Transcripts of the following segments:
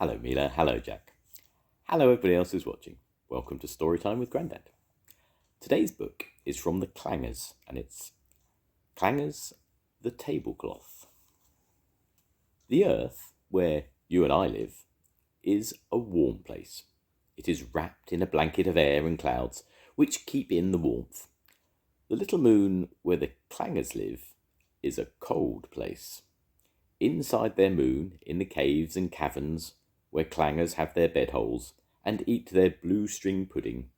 Hello Mila, hello Jack. Hello everybody else who's watching. Welcome to Storytime with Grandad. Today's book is from the Clangers and it's Clangers, the Tablecloth. The earth, where you and I live, is a warm place. It is wrapped in a blanket of air and clouds which keep in the warmth. The little moon where the Clangers live is a cold place. Inside their moon, in the caves and caverns, where Clangers have their bedholes and eat their blue string pudding,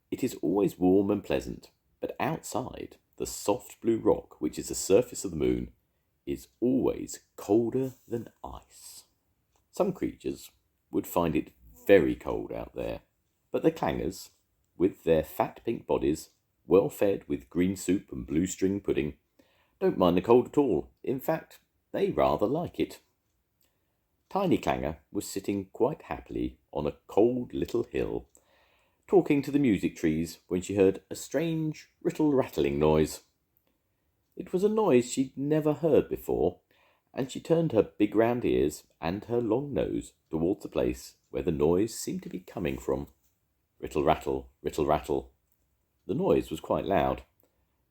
it is always warm and pleasant, but outside, the soft blue rock, which is the surface of the moon, is always colder than ice. Some creatures would find it very cold out there, but the Clangers, with their fat pink bodies, well fed with green soup and blue string pudding, don't mind the cold at all. In fact, they rather like it. Tiny Clanger was sitting quite happily on a cold little hill, talking to the music trees when she heard a strange rattle-rattling noise. It was a noise she'd never heard before, and she turned her big round ears and her long nose towards the place where the noise seemed to be coming from. Rattle-rattle, rattle-rattle. The noise was quite loud.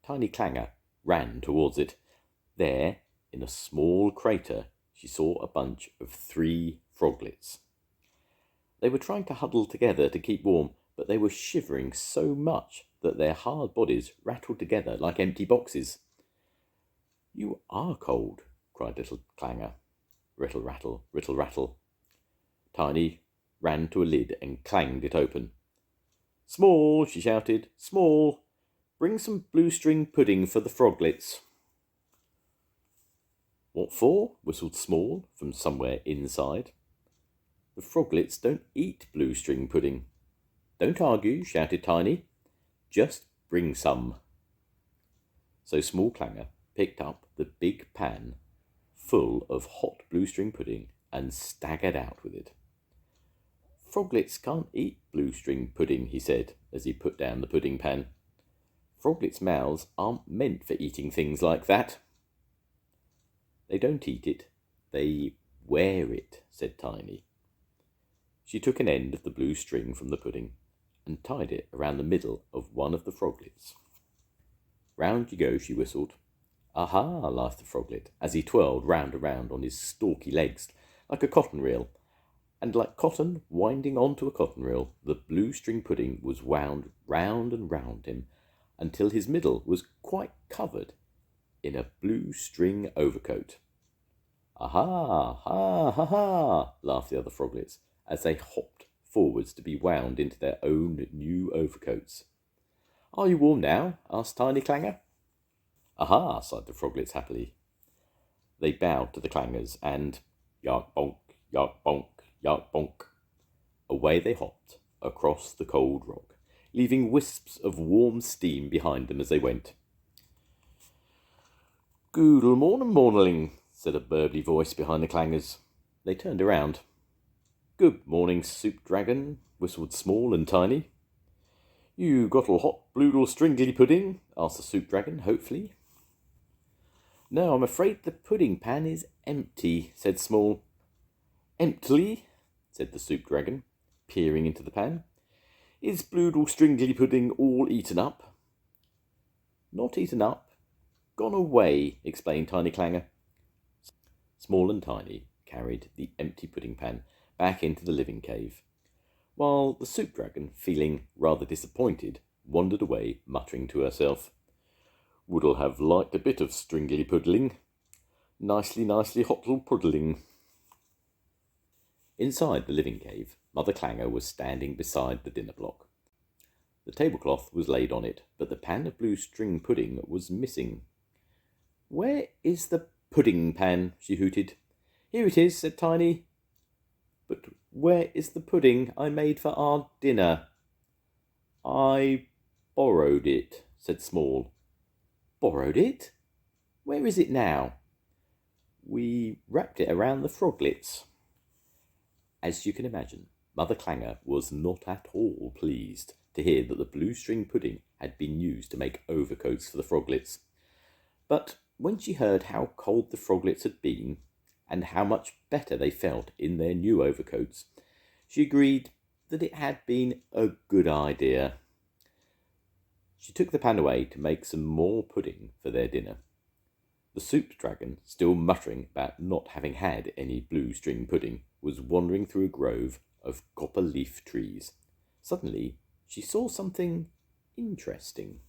Tiny Clanger ran towards it. There, in a small crater, she saw a bunch of 3 froglets. They were trying to huddle together to keep warm, but they were shivering so much that their hard bodies rattled together like empty boxes. "You are cold," cried little Clanger. Rattle-rattle, rattle-rattle. Tiny ran to a lid and clanged it open. "Small," she shouted, "Small, bring some blue string pudding for the froglets." "What for?" whistled Small from somewhere inside. "The froglets don't eat blue string pudding." "Don't argue," shouted Tiny. "Just bring some." So Small Clanger picked up the big pan full of hot blue string pudding and staggered out with it. "Froglets can't eat blue string pudding," he said as he put down the pudding pan. "Froglets' mouths aren't meant for eating things like that." "They don't eat it, they wear it," said Tiny. She took an end of the blue string from the pudding and tied it around the middle of one of the froglets. "Round you go," she whistled. "Aha!" laughed the froglet as he twirled round and round on his stalky legs like a cotton reel, and like cotton winding onto a cotton reel, the blue string pudding was wound round and round him until his middle was quite covered in a blue string overcoat. "Aha! Ha! Ha! Ha!" laughed the other froglets as they hopped forwards to be wound into their own new overcoats. "Are you warm now?" asked Tiny Clanger. "Aha!" sighed the froglets happily. They bowed to the Clangers and yark bonk, yark bonk, yark bonk. Away they hopped across the cold rock, leaving wisps of warm steam behind them as they went. "Goodle morning, morning," said a burbly voice behind the Clangers. They turned around. "Good morning, Soup Dragon," whistled Small and Tiny. "You got a hot bloodle stringly pudding?" asked the Soup Dragon hopefully. "No, I'm afraid the pudding pan is empty," said Small. "Empty?" said the Soup Dragon, peering into the pan. "Is bloodle stringly pudding all eaten up?" "Not eaten up. Gone away," explained Tiny Clanger. Small and Tiny carried the empty pudding pan back into the living cave, while the Soup Dragon, feeling rather disappointed, wandered away, muttering to herself, "Would have liked a bit of stringly puddling. Nicely hot little puddling." Inside the living cave, Mother Clanger was standing beside the dinner block. The tablecloth was laid on it, but the pan of blue string pudding was missing. "Where is the pudding pan?" she hooted. "Here it is," said Tiny. "But where is the pudding I made for our dinner?" "I borrowed it," said Small. "Borrowed it? Where is it now?" "We wrapped it around the froglets." As you can imagine, Mother Clanger was not at all pleased to hear that the blue string pudding had been used to make overcoats for the froglets. But when she heard how cold the froglets had been, and how much better they felt in their new overcoats, she agreed that it had been a good idea. She took the pan away to make some more pudding for their dinner. The soup dragon, still muttering about not having had any blue string pudding, was wandering through a grove of copper leaf trees. Suddenly, she saw something interesting.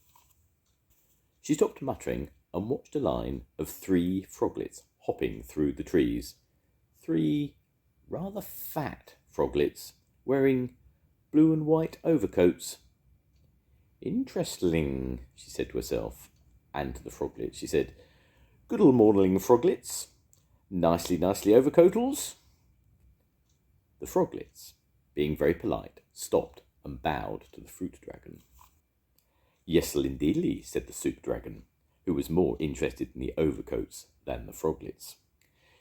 She stopped muttering and watched a line of 3 froglets hopping through the trees. 3 rather fat froglets wearing blue and white overcoats. Interesting, she said to herself, and to the froglets she said, "Good morning, froglets. Nicely overcoatals." The froglets, being very polite, stopped and bowed to the fruit dragon. "Yes, indeedly," said the soup dragon, who was more interested in the overcoats than the froglets.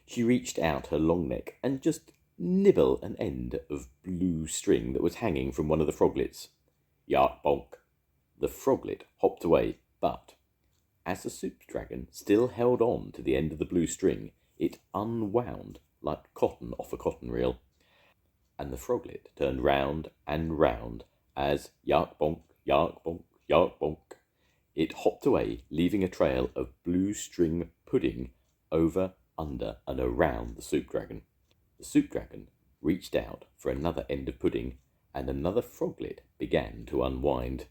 She reached out her long neck and just nibbled an end of blue string that was hanging from one of the froglets. Yark bonk! The froglet hopped away, but as the soup dragon still held on to the end of the blue string, it unwound like cotton off a cotton reel, and the froglet turned round and round as yark bonk, yark bonk, yark bonk. It hopped away, leaving a trail of blue string pudding over, under, and around the soup dragon. The soup dragon reached out for another end of pudding, and another froglet began to unwind.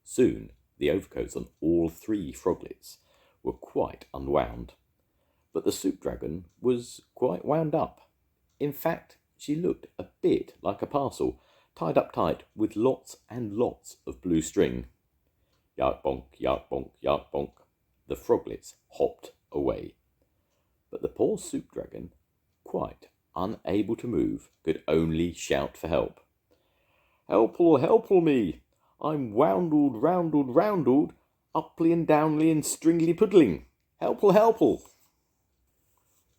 Soon the overcoats on all 3 froglets were quite unwound, but the soup dragon was quite wound up. In fact, she looked a bit like a parcel, tied up tight with lots and lots of blue string. Yark bonk, yark bonk, yark bonk. The froglets hopped away. But the poor soup dragon, quite unable to move, could only shout for help. Helpful me! I'm woundled, roundled, uply and downly and stringly puddling. Helpful!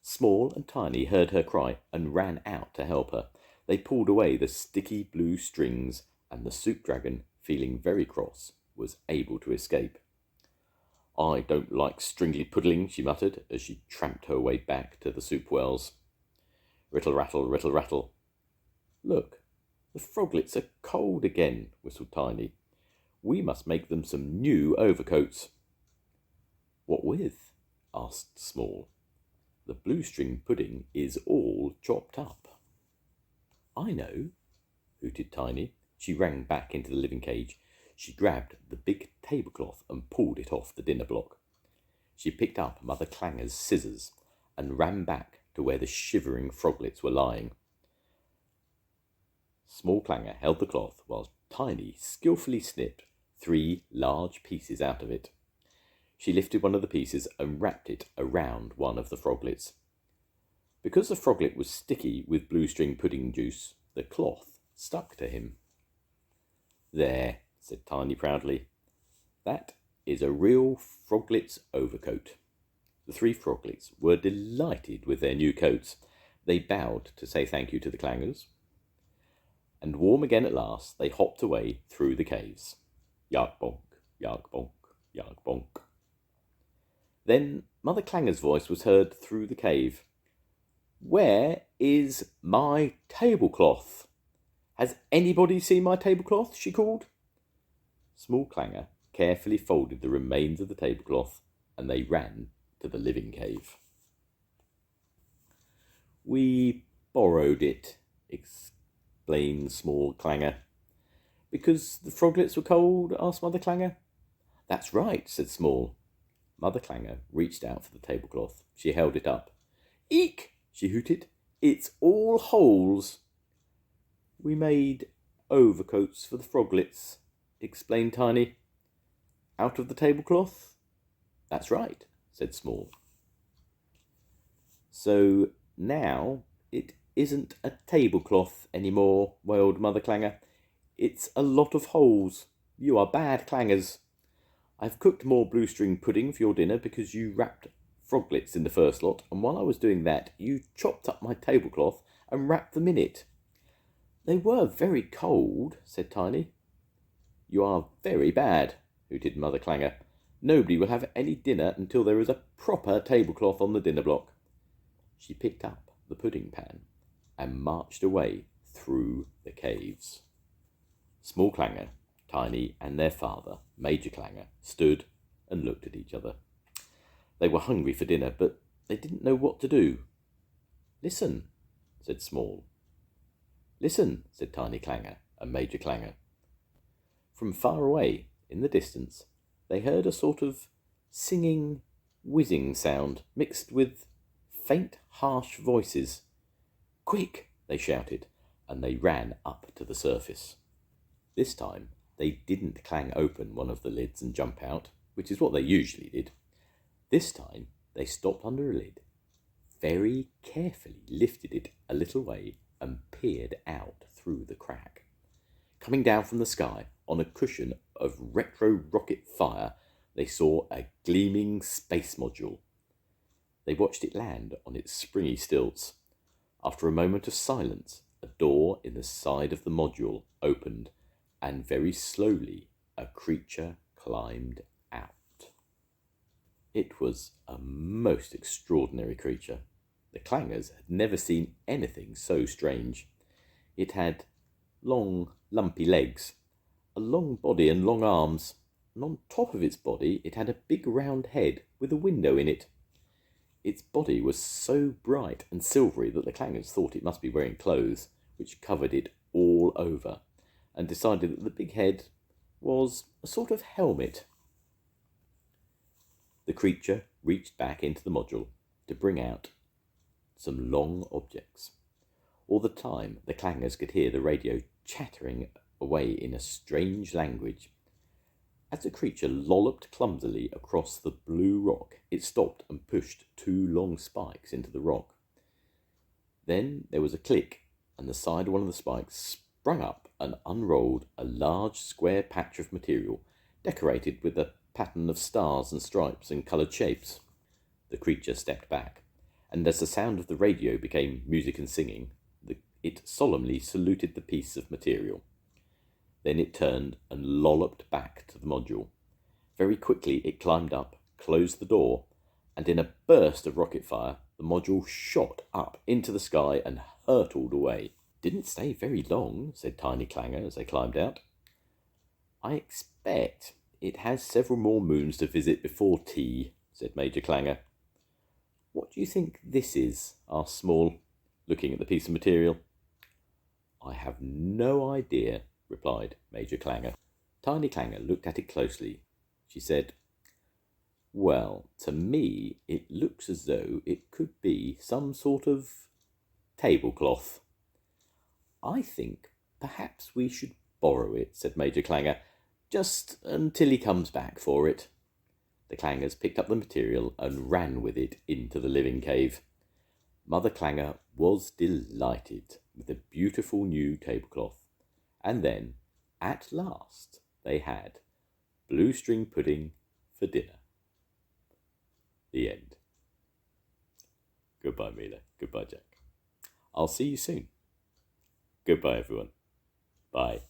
Small and Tiny heard her cry and ran out to help her. They pulled away the sticky blue strings, and the soup dragon, feeling very cross, was able to escape. "I don't like stringly puddling," she muttered as she tramped her way back to the soup wells. Rattle, rattle. "Look, the froglets are cold again," whistled Tiny. "We must make them some new overcoats." "What with?" asked Small. "The blue string pudding is all chopped up." "I know," hooted Tiny. She ran back into the living cage. She grabbed the big tablecloth and pulled it off the dinner block. She picked up Mother Clanger's scissors and ran back to where the shivering froglets were lying. Small Clanger held the cloth while Tiny skillfully snipped 3 large pieces out of it. She lifted one of the pieces and wrapped it around one of the froglets. Because the froglet was sticky with blue string pudding juice, the cloth stuck to him. "There," said Tiny proudly. "That is a real froglet's overcoat." The 3 froglets were delighted with their new coats. They bowed to say thank you to the Clangers, and warm again at last, they hopped away through the caves. Yark bonk, yark bonk, yark bonk. Then Mother Clanger's voice was heard through the cave. "Where is my tablecloth? Has anybody seen my tablecloth?" she called. Small Clanger carefully folded the remains of the tablecloth, and they ran to the living cave. "We borrowed it," explained Small Clanger. "Because the froglets were cold?" asked Mother Clanger. "That's right," said Small. Mother Clanger reached out for the tablecloth. She held it up. "Eek!" she hooted. "It's all holes." "We made overcoats for the froglets," explained Tiny. "Out of the tablecloth?" "That's right," said Small. "So now it isn't a tablecloth any more," wailed Mother Clanger. "It's a lot of holes. You are bad Clangers. I've cooked more blue string pudding for your dinner because you wrapped froglets in the first lot, and while I was doing that, you chopped up my tablecloth and wrapped them in it." "They were very cold," said Tiny. "You are very bad," hooted Mother Clanger. "Nobody will have any dinner until there is a proper tablecloth on the dinner block." She picked up the pudding pan and marched away through the caves. Small Clanger, Tiny, and their father, Major Clanger, stood and looked at each other. They were hungry for dinner, but they didn't know what to do. "Listen," said Small. "Listen," said Tiny Clanger and Major Clanger. From far away, in the distance, they heard a sort of singing, whizzing sound mixed with faint, harsh voices. "Quick!" they shouted, and they ran up to the surface. This time, they didn't clang open one of the lids and jump out, which is what they usually did. This time, they stopped under a lid, very carefully lifted it a little way, and peered out through the crack. Coming down from the sky, on a cushion of retro rocket fire, they saw a gleaming space module. They watched it land on its springy stilts. After a moment of silence, a door in the side of the module opened, and very slowly a creature climbed out. It was a most extraordinary creature. The Clangers had never seen anything so strange. It had long, lumpy legs, a long body and long arms, and on top of its body it had a big round head with a window in it. Its body was so bright and silvery that the Clangers thought it must be wearing clothes, which covered it all over, and decided that the big head was a sort of helmet. The creature reached back into the module to bring out some long objects. All the time, the Clangers could hear the radio chattering away in a strange language. As the creature lolloped clumsily across the blue rock, it stopped and pushed 2 long spikes into the rock. Then there was a click, and the side of one of the spikes sprung up and unrolled a large square patch of material decorated with a pattern of stars and stripes and coloured shapes. The creature stepped back, and as the sound of the radio became music and singing, it solemnly saluted the piece of material. Then it turned and lolloped back to the module. Very quickly it climbed up, closed the door, and in a burst of rocket fire, the module shot up into the sky and hurtled away. "Didn't stay very long," said Tiny Clanger as they climbed out. "I expect it has several more moons to visit before tea," said Major Clanger. "What do you think this is?" asked Small, looking at the piece of material. "I have no idea," replied Major Clanger. Tiny Clanger looked at it closely. She said, "Well, to me it looks as though it could be some sort of tablecloth." "I think perhaps we should borrow it," said Major Clanger, "just until he comes back for it." The Clangers picked up the material and ran with it into the living cave. Mother Clanger was delighted with the beautiful new tablecloth, and then, at last, they had blue string pudding for dinner. The end. Goodbye, Mila. Goodbye, Jack. I'll see you soon. Goodbye, everyone. Bye.